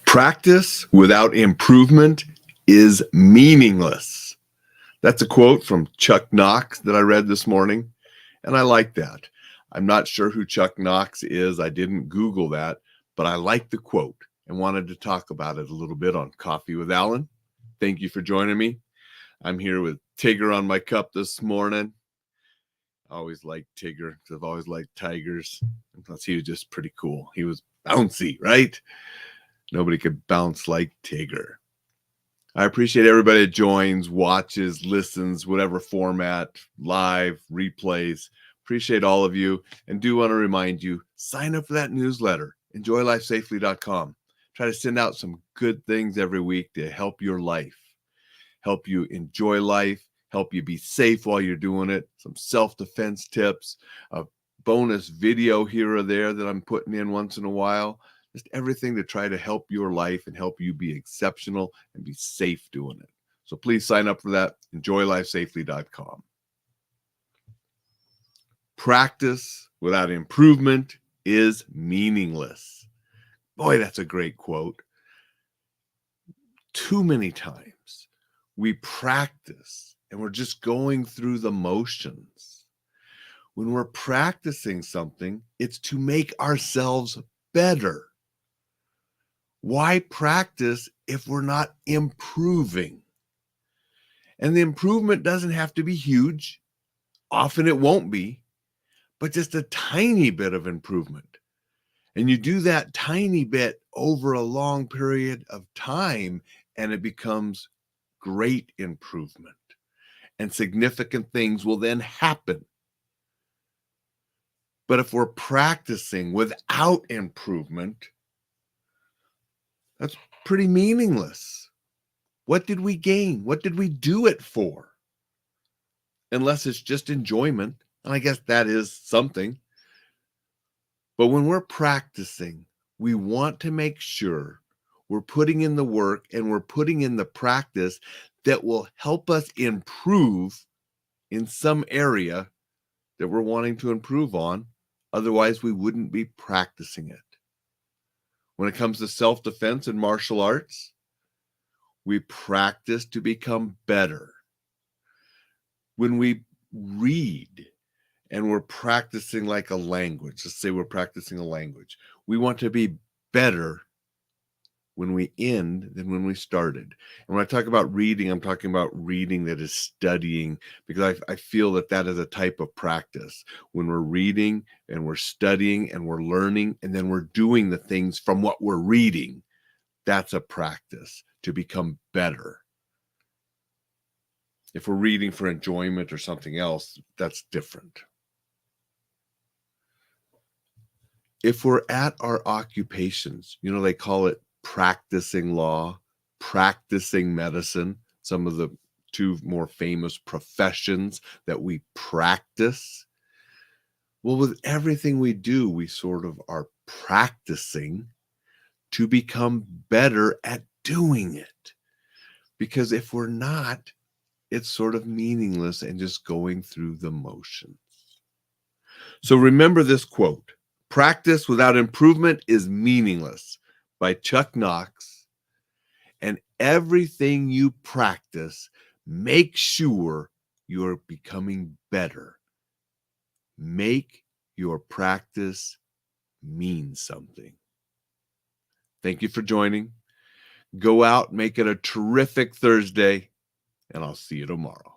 Practice without improvement is meaningless. That's a quote from Chuck Knox that I read this morning, and I like that. I'm not sure who Chuck Knox is. I didn't Google that, but I like the quote and wanted to talk about it a little bit on Coffee with Alain. Thank you for joining me. I'm here with Tigger on my cup this morning. I always liked Tigger because I've always liked tigers. Plus, he was just pretty cool. He was bouncy, right? Nobody could bounce like Tigger. I appreciate everybody that joins, watches, listens, whatever format, live, replays. Appreciate all of you. And do want to remind you, sign up for that newsletter, enjoylifesafely.com. Try to send out some good things every week to help your life, help you enjoy life, help you be safe while you're doing it, some self-defense tips, a bonus video here or there that I'm putting in once in a while. Just everything to try to help your life and help you be exceptional and be safe doing it. So please sign up for that, enjoylifesafely.com. Practice without improvement is meaningless. Boy, that's a great quote. Too many times we practice and we're just going through the motions. When we're practicing something, it's to make ourselves better. Why practice if we're not improving? And the improvement doesn't have to be huge. Often it won't be, but just a tiny bit of improvement. And you do that tiny bit over a long period of time, and it becomes great improvement. And significant things will then happen. But if we're practicing without improvement, that's pretty meaningless. What did we gain? What did we do it for? Unless it's just enjoyment. And I guess that is something. But when we're practicing, we want to make sure we're putting in the work and we're putting in the practice that will help us improve in some area that we're wanting to improve on. Otherwise, we wouldn't be practicing it. When it comes to self-defense and martial arts, we practice to become better. When we read and we're practicing like a language, let's say we're practicing a language, we want to be better when we end than when we started. And when I talk about reading, I'm talking about reading that is studying, because I feel that that is a type of practice. When we're reading and we're studying and we're learning and then we're doing the things from what we're reading, that's a practice to become better. If we're reading for enjoyment or something else, that's different. If we're at our occupations, they call it practicing law, practicing medicine, some of the two more famous professions that we practice. Well, with everything we do, we sort of are practicing to become better at doing it. Because if we're not, it's sort of meaningless and just going through the motions. So remember this quote, "Practice without improvement is meaningless," by Chuck Knox. And everything you practice, make sure you're becoming better. Make your practice mean something. Thank you for joining. Go out, make it a terrific Thursday, and I'll see you tomorrow.